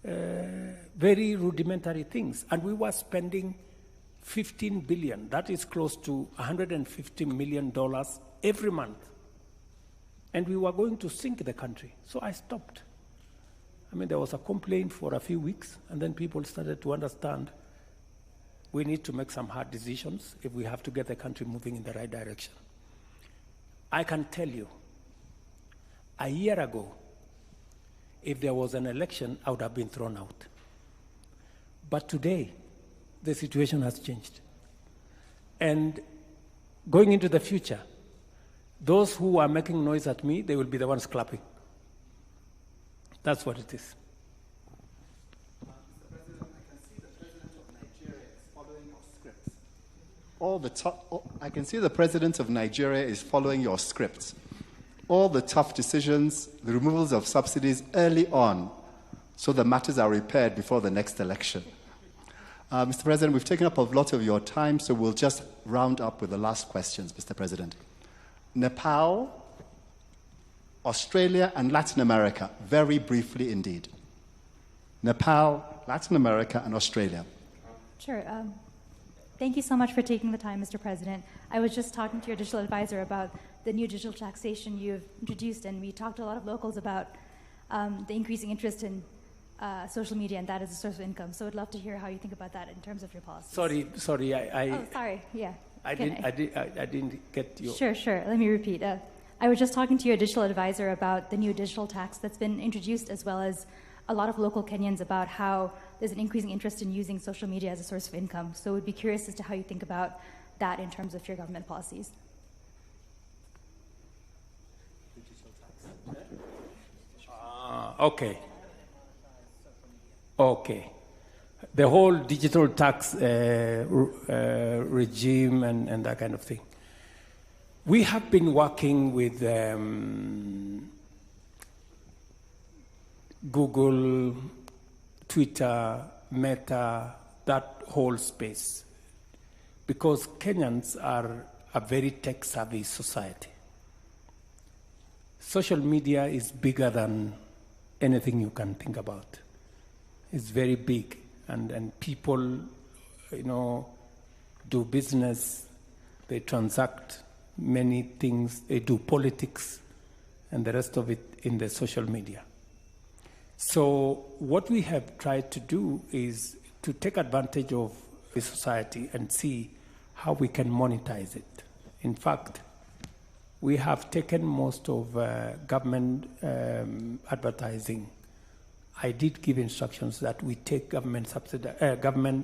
very rudimentary things, and we were spending $15 billion. That is close to $150 million every month. And we were going to sink the country. So I stopped. I mean, there was a complaint for a few weeks, and then people started to understand we need to make some hard decisions if we have to get the country moving in the right direction. I can tell you, a year ago, if there was an election, I would have been thrown out. But today, the situation has changed. And going into the future, those who are making noise at me, they will be the ones clapping. That's what it is. Mr. President, I can see the President of Nigeria is following your script. I can see the President of Nigeria is following your script. All the tough decisions, the removals of subsidies early on, so the matters are repaired before the next election. Mr. President, we've taken up a lot of your time, so we'll just round up with the last questions, Mr. President. Nepal, Australia, and Latin America, very briefly indeed. Nepal, Latin America, and Australia. Sure. Thank you so much for taking the time, Mr. President. I was just talking to your digital advisor about the new digital taxation you've introduced, and we talked to a lot of locals about the increasing interest in social media, and that as a source of income. So I'd love to hear how you think about that in terms of your policies. Sorry. Oh, sorry. Yeah. I didn't get you. Sure. Let me repeat. I was just talking to your digital advisor about the new digital tax that's been introduced, as well as a lot of local Kenyans about how there's an increasing interest in using social media as a source of income. So we'd be curious as to how you think about that in terms of your government policies. Okay. The whole digital tax regime and that kind of thing. We have been working with Google, Twitter, Meta, that whole space, because Kenyans are a very tech-savvy society. Social media is bigger than anything you can think about. It's very big, and people, do business, they transact many things, they do politics, and the rest of it in the social media. So what we have tried to do is to take advantage of the society and see how we can monetize it. In fact, we have taken most of government advertising. I did give instructions that we take government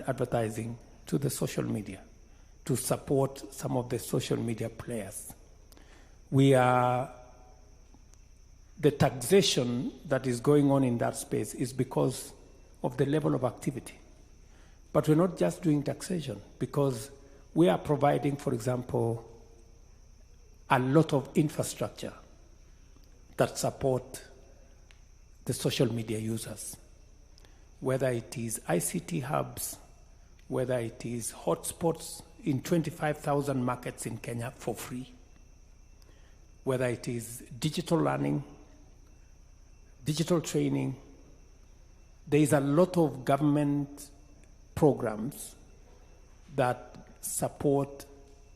advertising to the social media to support some of the social media players. The taxation that is going on in that space is because of the level of activity. But we're not just doing taxation, because we are providing, for example, a lot of infrastructure that support the social media users, whether it is ICT hubs, whether it is hotspots in 25,000 markets in Kenya for free, whether it is digital learning, digital training. There is a lot of government programs that support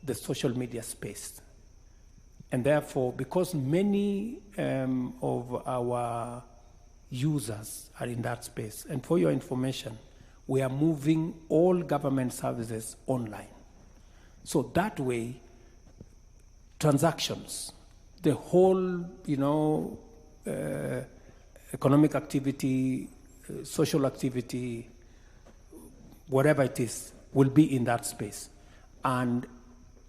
the social media space. And therefore, because many of our users are in that space, and for your information, we are moving all government services online. So that way, transactions, the whole, economic activity, social activity, whatever it is, will be in that space. And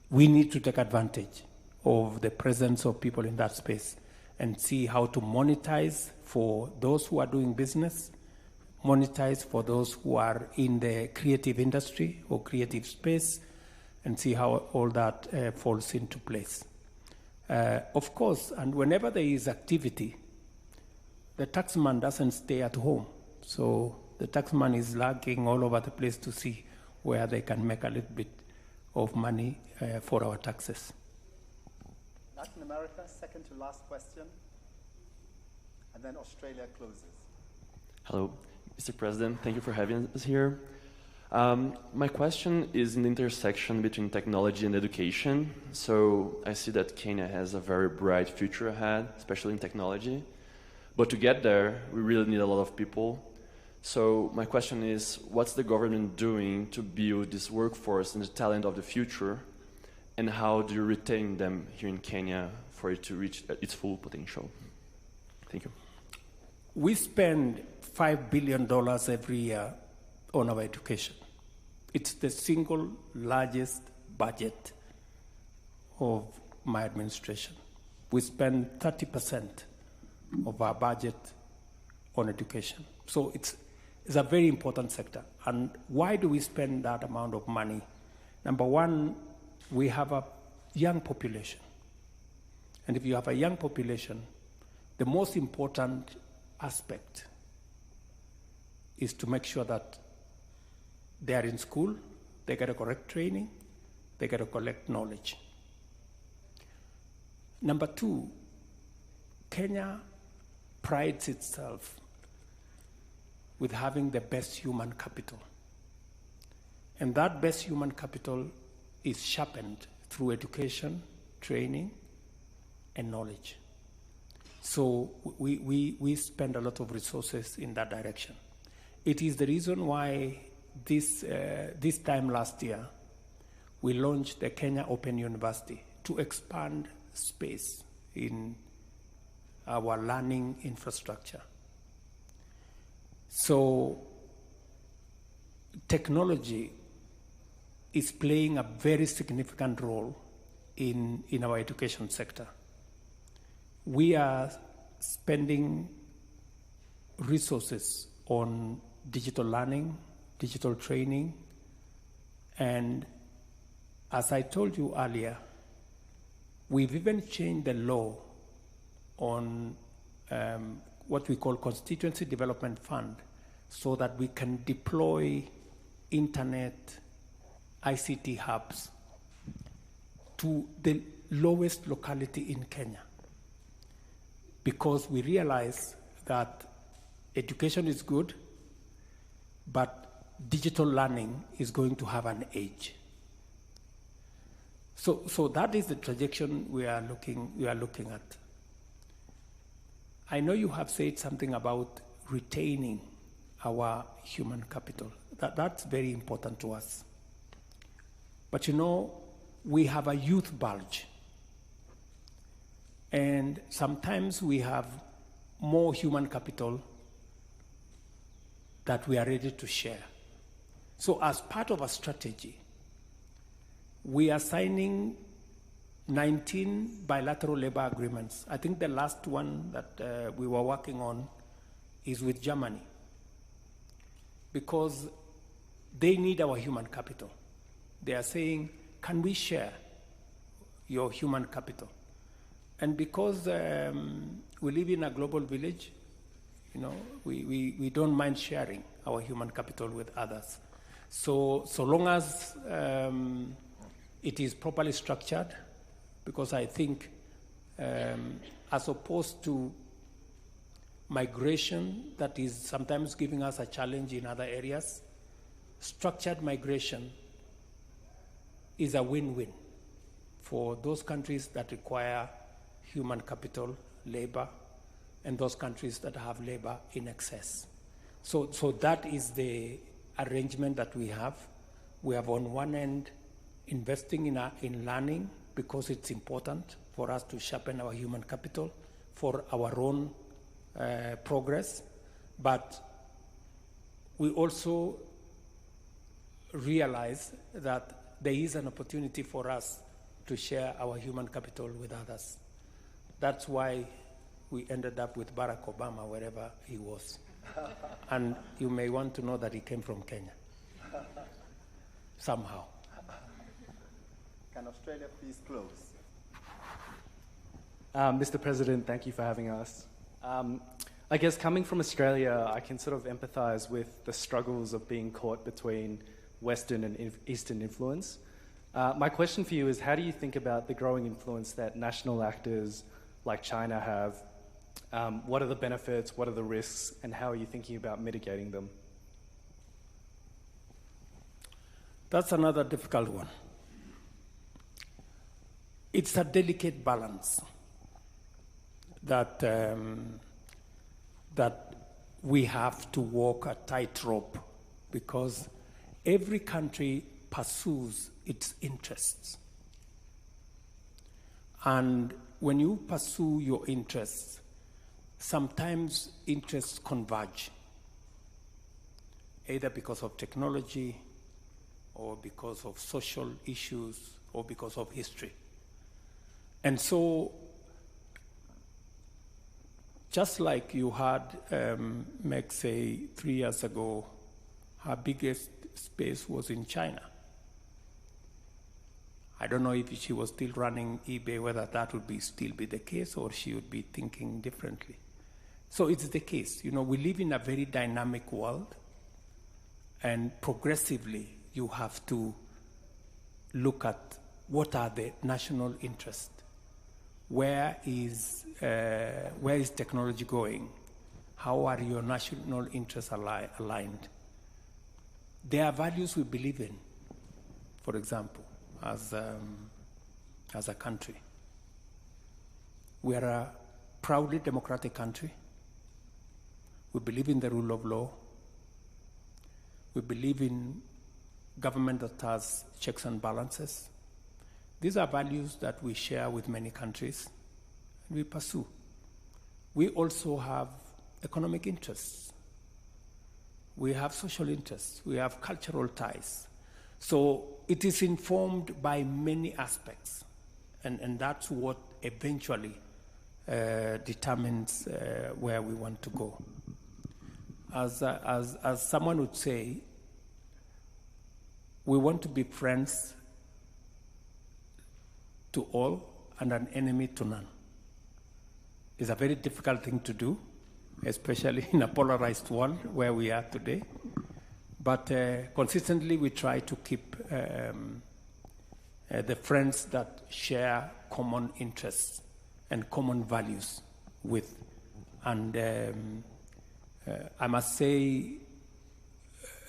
we need to take advantage of the presence of people in that space and see how to monetize for those who are doing business, monetize for those who are in the creative industry or creative space, and see how all that falls into place. Of course, and whenever there is activity, the taxman doesn't stay at home. So the taxman is lurking all over the place to see where they can make a little bit of money for our taxes. Latin America, second to last question, and then Australia closes. Hello, Mr. President. Thank you for having us here. My question is in the intersection between technology and education. So I see that Kenya has a very bright future ahead, especially in technology. But to get there, we really need a lot of people. So my question is, what's the government doing to build this workforce and the talent of the future? And how do you retain them here in Kenya for it to reach its full potential? Thank you. We spend $5 billion every year on our education. It's the single largest budget of my administration. We spend 30% of our budget on education. So it's a very important sector. And why do we spend that amount of money? Number one, we have a young population. And if you have a young population, the most important aspect is to make sure that they are in school, they get a correct training, they get a correct knowledge. Number two, Kenya prides itself with having the best human capital. And that best human capital is sharpened through education, training, and knowledge. So we spend a lot of resources in that direction. It is the reason why this time last year, we launched the Kenya Open University to expand space in our learning infrastructure. So technology is playing a very significant role in our education sector. We are spending resources on digital learning, digital training, and as I told you earlier, we've even changed the law on what we call Constituency Development Fund so that we can deploy internet ICT hubs to the lowest locality in Kenya, because we realize that education is good, but digital learning is going to have an age. So that is the trajectory we are looking at. I know you have said something about retaining our human capital. That's very important to us. But you know, we have a youth bulge. And sometimes we have more human capital that we are ready to share. So as part of a strategy, we are signing 19 bilateral labor agreements. I think the last one that we were working on is with Germany, because they need our human capital. They are saying, can we share your human capital? And because we live in a global village, you know, we don't mind sharing our human capital with others. So long as it is properly structured, because I think as opposed to migration that is sometimes giving us a challenge in other areas, structured migration is a win-win for those countries that require human capital, labor, and those countries that have labor in excess. So that is the arrangement that we have. We have on one end investing in learning, because it's important for us to sharpen our human capital for our own progress. But we also realize that there is an opportunity for us to share our human capital with others. That's why we ended up with Barack Obama wherever he was. And you may want to know that he came from Kenya, somehow. Can Australia please close? Mr. President, thank you for having us. I guess coming from Australia, I can sort of empathize with the struggles of being caught between Western and Eastern influence. My question for you is, how do you think about the growing influence that national actors like China have? What are the benefits, what are the risks, and how are you thinking about mitigating them? That's another difficult one. It's a delicate balance that we have to walk a tightrope, because every country pursues its interests. And when you pursue your interests, sometimes interests converge, either because of technology, or because of social issues, or because of history. And so, just like you had Meg say 3 years ago, her biggest space was in China. I don't know if she was still running eBay, whether that would still be the case, or she would be thinking differently. So it's the case. You know, we live in a very dynamic world, and progressively you have to look at what are the national interests. Where is technology going? How are your national interests aligned? There are values we believe in, for example, as a country. We are a proudly democratic country. We believe in the rule of law. We believe in government that has checks and balances. These are values that we share with many countries, and we pursue. We also have economic interests. we have social interests, we have cultural ties. So it is informed by many aspects, and that's what eventually determines where we want to go. As someone would say, we want to be friends to all and an enemy to none. It's a very difficult thing to do, especially in a polarized world where we are today. But consistently we try to keep the friends that share common interests and common values with. And I must say,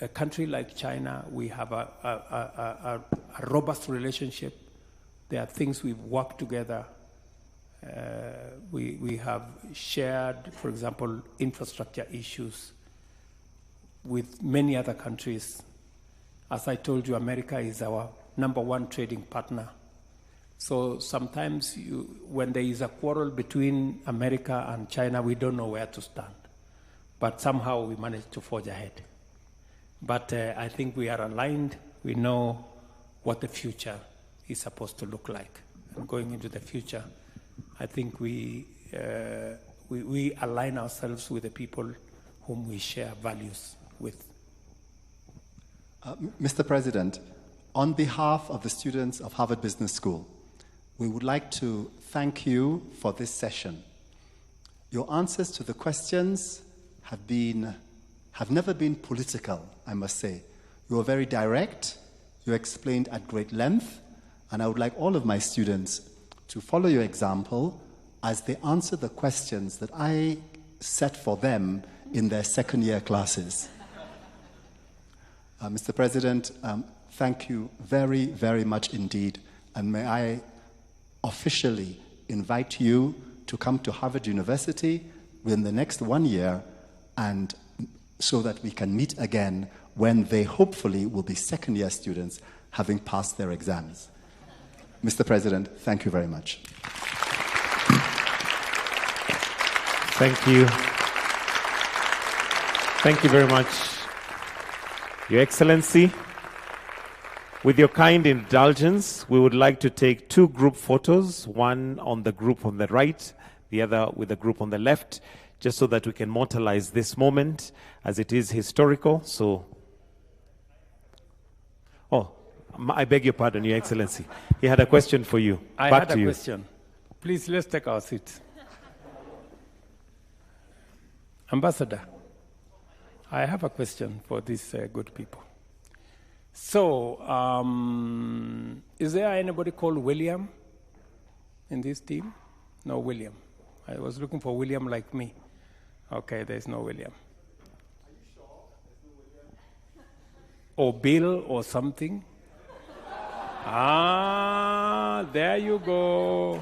a country like China, we have a robust relationship. There are things we've worked together. We have shared, for example, infrastructure issues with many other countries. As I told you, America is our #1 trading partner. So sometimes when there is a quarrel between America and China, we don't know where to stand. But somehow we manage to forge ahead. But I think we are aligned. We know what the future is supposed to look like. And going into the future, I think we align ourselves with the people whom we share values with. Mr. President, on behalf of the students of Harvard Business School, we would like to thank you for this session. Your answers to the questions have never been political, I must say. You were very direct, you explained at great length, and I would like all of my students to follow your example as they answer the questions that I set for them in their second-year classes. Mr. President, thank you very, very much indeed, and may I officially invite you to come to Harvard University within the next 1 year, and so that we can meet again when they hopefully will be second-year students having passed their exams. Mr. President, thank you very much. Thank you. Thank you very much, Your Excellency. With your kind indulgence, we would like to take 2 group photos, one on the group on the right, the other with the group on the left, just so that we can mortalize this moment as it is historical. So, I beg your pardon, Your Excellency. He had a question for you. I Back had to a you. question. Please, let's take our seats. Ambassador, I have a question for these good people. So, is there anybody called William in this team? No, William. I was looking for William like me. Okay, there's no William. Are you sure there's no William? Or Bill or something? There you go.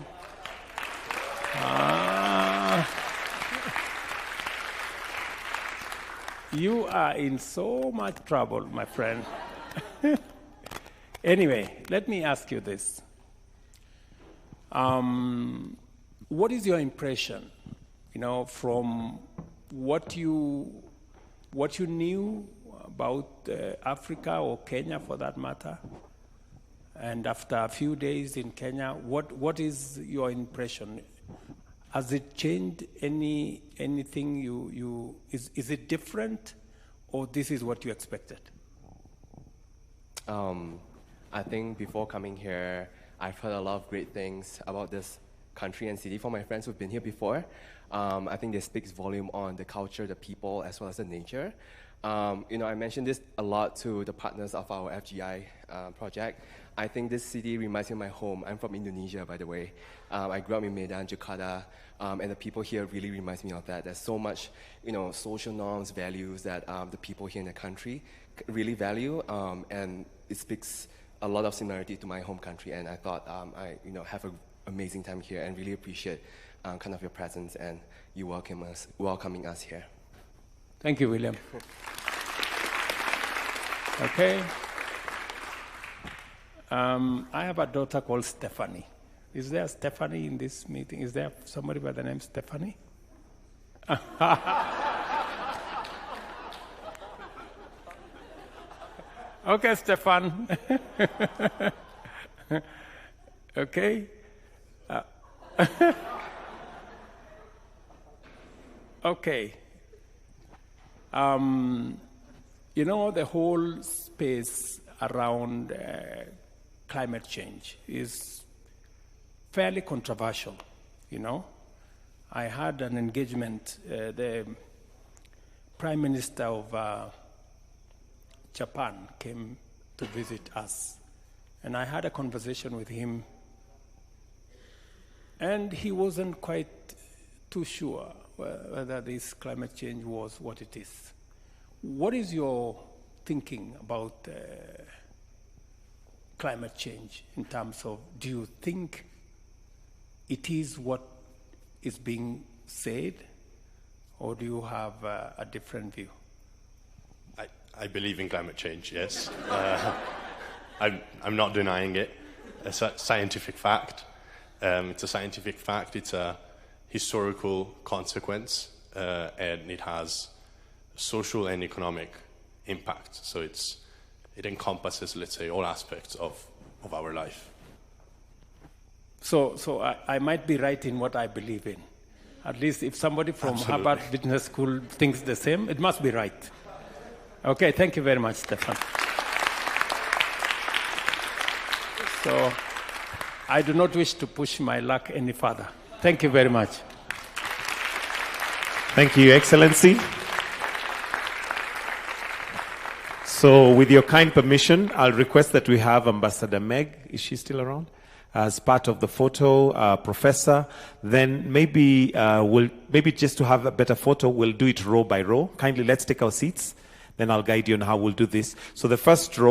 You are in so much trouble, my friend. Anyway, let me ask you this. What is your impression, from what you knew about Africa or Kenya for that matter, and after a few days in Kenya, what is your impression? Has it changed anything is it different, or this is what you expected? I think before coming here, I've heard a lot of great things about this country and city from my friends who've been here before. I think this speaks volume on the culture, the people, as well as the nature. I mentioned this a lot to the partners of our FGI project. I think this city reminds me of my home. I'm from Indonesia, by the way. I grew up in Medan, Jakarta, and the people here really reminds me of that. There's so much, social norms, values that the people here in the country really value, and it speaks a lot of similarity to my home country. And I thought I, have an amazing time here and really appreciate kind of your presence and you welcoming us here. Thank you, William. Okay. I have a daughter called Stephanie. Is there Stephanie in this meeting? Is there somebody by the name Stephanie? Okay, Stefan. Okay. Okay. You know, the whole space around climate change is fairly controversial, you know. I had an engagement, the Prime Minister of Japan came to visit us, and I had a conversation with him, and he wasn't quite too sure whether this climate change was what it is. What is your thinking about climate change in terms of, do you think it is what is being said, or do you have a different view? I believe in climate change, yes. I'm not denying it. It's a scientific fact. It's a scientific fact. It's a historical consequence, and it has social and economic impact. So it encompasses, let's say, all aspects of our life. So I might be right in what I believe in. At least if somebody from Absolutely. Harvard Business School thinks the same, it must be right. Okay, thank you very much, Stefan. So I do not wish to push my luck any further. Thank you very much. Thank you, Excellency. So with your kind permission, I'll request that we have Ambassador Meg, is she still around? As part of the photo, Professor. Then maybe just to have a better photo, we'll do it row by row. Kindly let's take our seats. Then I'll guide you on how we'll do this. So the first row,